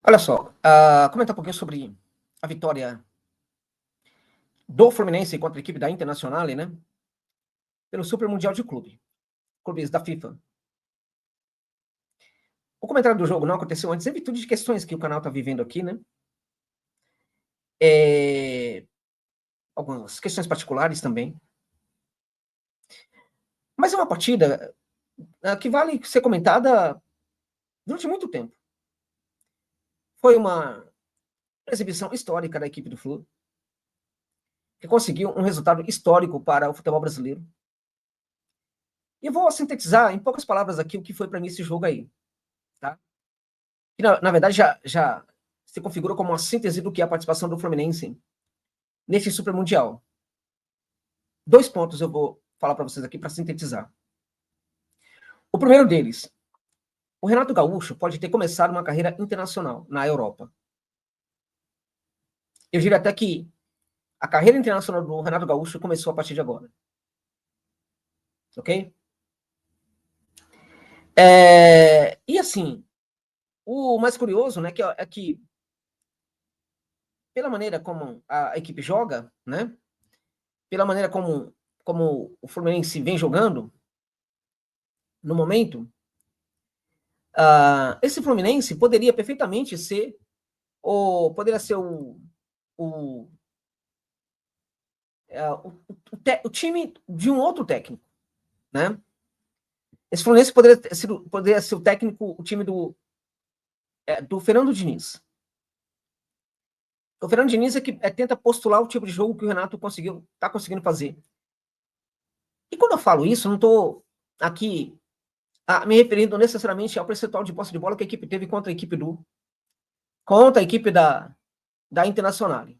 Olha só, comentar um pouquinho sobre a vitória do Fluminense contra a equipe da Internazionale, né? Pelo Super Mundial de Clubes da FIFA. O comentário do jogo não aconteceu antes, em virtude de questões que o canal está vivendo aqui, né? Algumas questões particulares também. Mas é uma partida que vale ser comentada durante muito tempo. Foi uma exibição histórica da equipe do Flu, que conseguiu um resultado histórico para o futebol brasileiro. E vou sintetizar em poucas palavras aqui o que foi para mim esse jogo aí, tá? Que na verdade já se configura como uma síntese do que é a participação do Fluminense nesse Super Mundial. 2 pontos eu vou falar para vocês aqui para sintetizar. O primeiro deles, o Renato Gaúcho pode ter começado uma carreira internacional na Europa. Eu diria até que a carreira internacional do Renato Gaúcho começou a partir de agora. Ok? E assim, o mais curioso, né, é que pela maneira como a equipe joga, né, pela maneira como o Fluminense vem jogando no momento, esse Fluminense poderia perfeitamente ser poderia ser o, o time de um outro técnico, né? Esse Fluminense poderia ser o técnico, o time do Fernando Diniz. O Fernando Diniz é que tenta postular o tipo de jogo que o Renato está conseguindo fazer. E quando eu falo isso, não estou aqui me referindo necessariamente ao percentual de posse de bola que a equipe teve contra a equipe da Internazionale.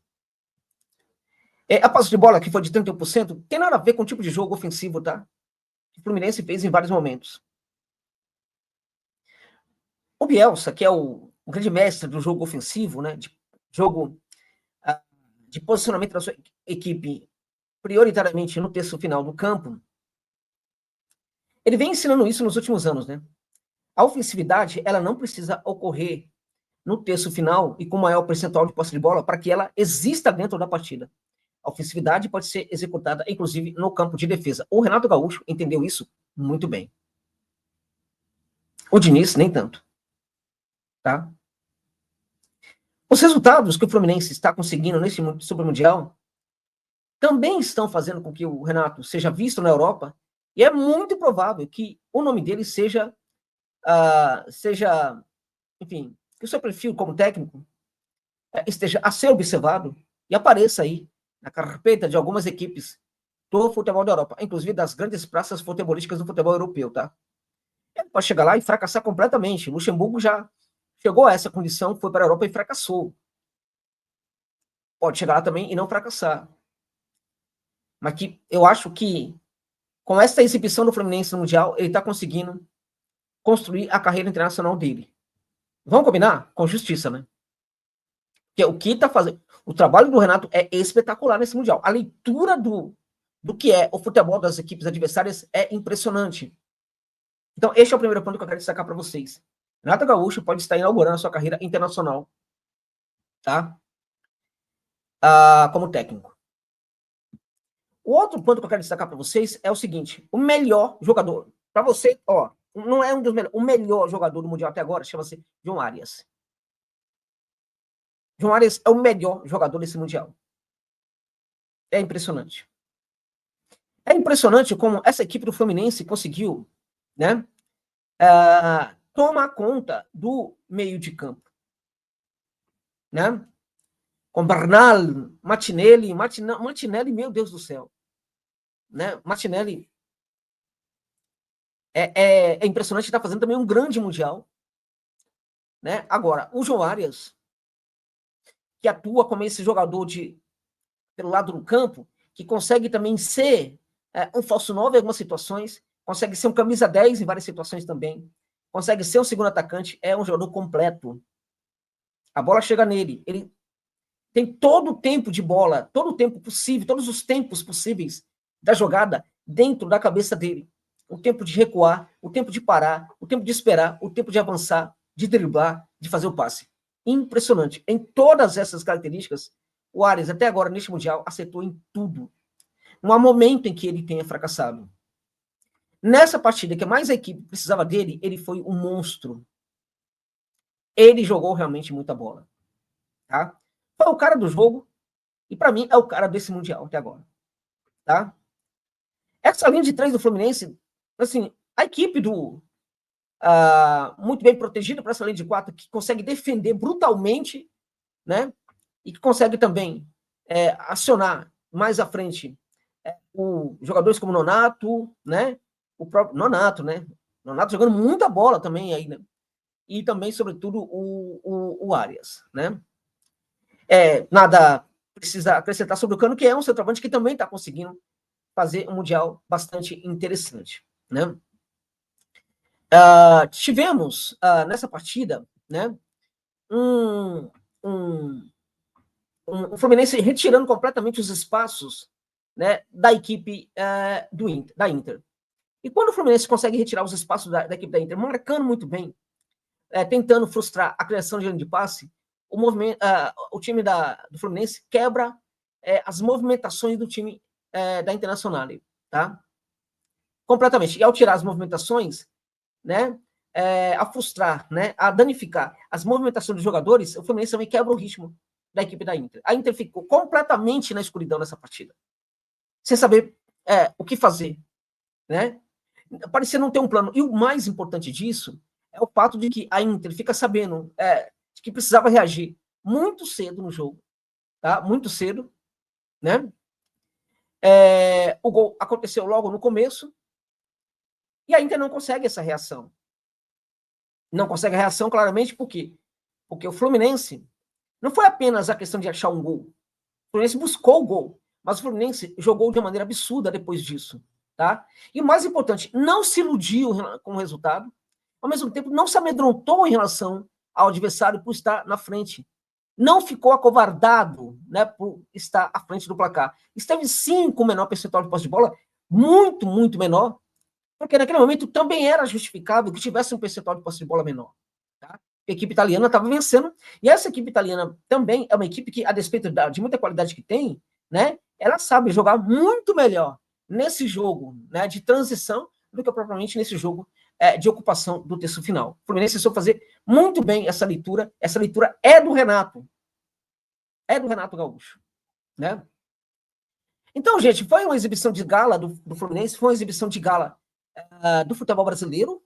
A posse de bola que foi de 31%, tem nada a ver com o tipo de jogo ofensivo, tá? Que o Fluminense fez em vários momentos. O Bielsa, que é o grande mestre do jogo ofensivo, né? De jogo de posicionamento da sua equipe, prioritariamente no terço final do campo, ele vem ensinando isso nos últimos anos, né? A ofensividade, ela não precisa ocorrer no terço final e com maior percentual de posse de bola para que ela exista dentro da partida. A ofensividade pode ser executada, inclusive, no campo de defesa. O Renato Gaúcho entendeu isso muito bem. O Diniz, nem tanto. Tá? Os resultados que o Fluminense está conseguindo nesse Super Mundial também estão fazendo com que o Renato seja visto na Europa, e é muito provável que o nome dele seja, enfim, que o seu perfil como técnico esteja a ser observado e apareça aí na carpeta de algumas equipes do futebol da Europa, inclusive das grandes praças futebolísticas do futebol europeu, tá? Ele pode chegar lá e fracassar completamente. O Luxemburgo já chegou a essa condição, foi para a Europa e fracassou. Pode chegar lá também e não fracassar. Mas que eu acho que com essa exibição do Fluminense no Mundial, ele está conseguindo construir a carreira internacional dele. Vamos combinar? Com justiça, né? Porque o que está fazendo. O trabalho do Renato é espetacular nesse Mundial. A leitura do que é o futebol das equipes adversárias é impressionante. Então, este é o primeiro ponto que eu quero destacar para vocês. Renato Gaúcho pode estar inaugurando a sua carreira internacional, tá? Como técnico. O outro ponto que eu quero destacar para vocês é o seguinte: o melhor jogador, para você, ó, não é um dos melhores, o melhor jogador do Mundial até agora chama-se João Arias. João Arias é o melhor jogador desse Mundial. É impressionante. É impressionante como essa equipe do Fluminense conseguiu, né, tomar conta do meio de campo, né? Com Bernal, Martinelli, meu Deus do céu, né? Martinelli é impressionante, está fazendo também um grande Mundial, né? Agora, o João Arias, que atua como esse jogador pelo lado do campo, que consegue também ser um falso 9 em algumas situações, consegue ser um camisa 10 em várias situações também, consegue ser um segundo atacante, é um jogador completo. A bola chega nele, ele tem todo o tempo de bola, todo o tempo possível, todos os tempos possíveis da jogada dentro da cabeça dele. O tempo de recuar, o tempo de parar, o tempo de esperar, o tempo de avançar, de driblar, de fazer o passe. Impressionante. Em todas essas características, o Arias, até agora, neste Mundial, acertou em tudo. Não há momento em que ele tenha fracassado. Nessa partida, que mais a equipe precisava dele, ele foi um monstro. Ele jogou realmente muita bola. Tá? Foi o cara do jogo, e para mim é o cara desse Mundial até agora. Tá? Essa linha de 3 do Fluminense, assim, a equipe muito bem protegida para essa linha de 4, que consegue defender brutalmente, né? E que consegue também acionar mais à frente jogadores como Nonato, né? O próprio Nonato, né? Nonato jogando muita bola também aí, né? E também, sobretudo, o Arias, né? Nada precisa acrescentar sobre o Cano, que é um centroavante que também está conseguindo fazer um Mundial bastante interessante, né? Tivemos nessa partida, né, um Fluminense retirando completamente os espaços, né, da equipe da Inter. E quando o Fluminense consegue retirar os espaços da equipe da Inter, marcando muito bem, tentando frustrar a criação de linha de passe, o time do Fluminense quebra as movimentações do time da Internacional, tá? Completamente. E ao tirar as movimentações, né, a frustrar, né, a danificar as movimentações dos jogadores, o Fluminense também quebra o ritmo da equipe da Inter. A Inter ficou completamente na escuridão nessa partida, sem saber o que fazer, né? Parecia não ter um plano. E o mais importante disso é o fato de que a Inter fica sabendo que precisava reagir muito cedo no jogo, tá? Muito cedo, né? O gol aconteceu logo no começo e a Inter não consegue essa reação. Não consegue a reação, claramente, por quê? Porque o Fluminense não foi apenas a questão de achar um gol. O Fluminense buscou o gol, mas o Fluminense jogou de uma maneira absurda depois disso, tá? E o mais importante, não se iludiu com o resultado, ao mesmo tempo não se amedrontou em relação ao adversário por estar na frente. Não ficou acovardado, né, por estar à frente do placar. Esteve sim com menor percentual de posse de bola, muito, muito menor, porque naquele momento também era justificável que tivesse um percentual de posse de bola menor. Tá? A equipe italiana estava vencendo, e essa equipe italiana também é uma equipe que, a despeito de muita qualidade que tem, né, ela sabe jogar muito melhor nesse jogo, né, de transição do que propriamente nesse jogo de ocupação do terço final. O Fluminense soube fazer muito bem essa leitura é do Renato Gaúcho, né? Então, gente, foi uma exibição de gala do Fluminense, foi uma exibição de gala do futebol brasileiro,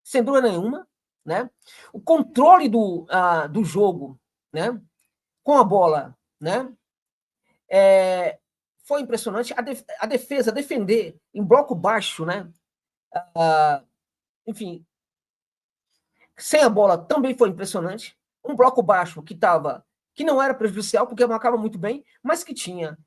sem dúvida nenhuma, né? O controle do jogo, né? Com a bola, né? Foi impressionante. A defesa, defender em bloco baixo, né? Enfim, sem a bola também foi impressionante. Um bloco baixo que não era prejudicial, porque marcava muito bem, mas que tinha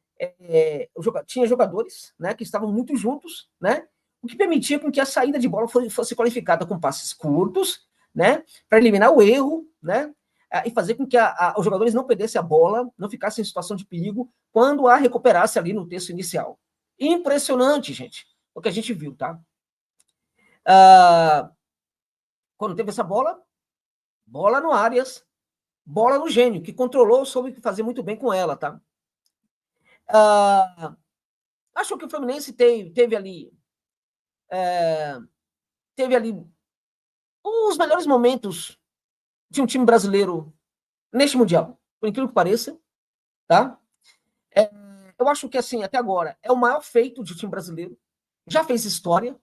jogadores, né, que estavam muito juntos, né, o que permitia com que a saída de bola fosse qualificada com passes curtos, né, para eliminar o erro, né, e fazer com que os jogadores não perdessem a bola, não ficassem em situação de perigo quando a recuperasse ali no terço inicial. Impressionante, gente, o que a gente viu, tá? Quando teve essa bola no Arias, bola no Gênio, que controlou, soube fazer muito bem com ela, tá? Acho que o Fluminense teve ali os melhores momentos de um time brasileiro neste Mundial, por incrível que pareça, tá? Eu acho que, assim, até agora, é o maior feito de um time brasileiro, já fez história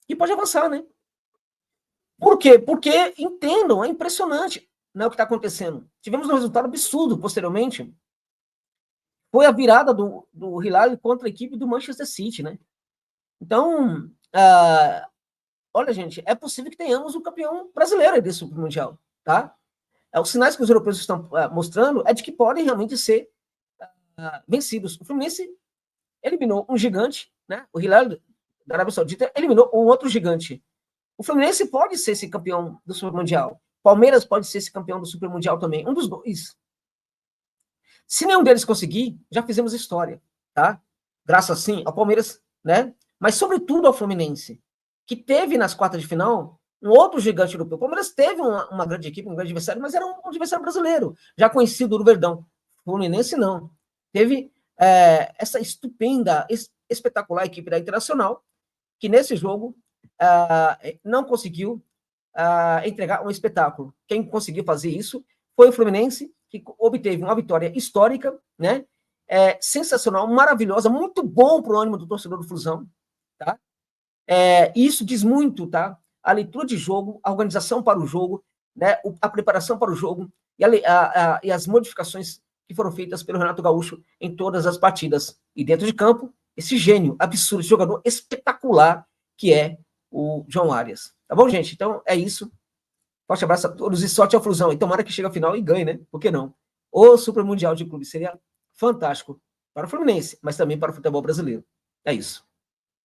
e pode avançar, né? Por quê? Porque, entendam, é impressionante, né, o que está acontecendo. Tivemos um resultado absurdo posteriormente, foi a virada do Hilal contra a equipe do Manchester City, né? Então, olha, gente, é possível que tenhamos um campeão brasileiro desse Mundial, tá? Os sinais que os europeus estão mostrando é de que podem realmente ser vencidos. O Fluminense eliminou um gigante, né? O Hilal da Arábia Saudita eliminou um outro gigante. O Fluminense pode ser esse campeão do Super Mundial. Palmeiras pode ser esse campeão do Super Mundial também. Um dos dois. Se nenhum deles conseguir, já fizemos história, tá? Graças, sim, ao Palmeiras, né? Mas, sobretudo, ao Fluminense, que teve nas quartas de final um outro gigante europeu. O Palmeiras teve uma grande equipe, um grande adversário, mas era um adversário brasileiro, já conhecido do Verdão. O Fluminense não. Teve essa estupenda, espetacular equipe da Internacional, que nesse jogo não conseguiu entregar um espetáculo. Quem conseguiu fazer isso foi o Fluminense, que obteve uma vitória histórica, né? Sensacional, maravilhosa, muito bom para o ânimo do torcedor do Flusão, tá? Isso diz muito, tá? A leitura de jogo, a organização para o jogo, né? A preparação para o jogo e as modificações que foram feitas pelo Renato Gaúcho em todas as partidas. E dentro de campo, esse gênio absurdo, esse jogador espetacular que é o João Arias. Tá bom, gente? Então é isso. Forte abraço a todos e sorte ao Flusão. E tomara que chegue a final e ganhe, né? Por que não? O Super Mundial de Clube seria fantástico para o Fluminense, mas também para o futebol brasileiro. É isso.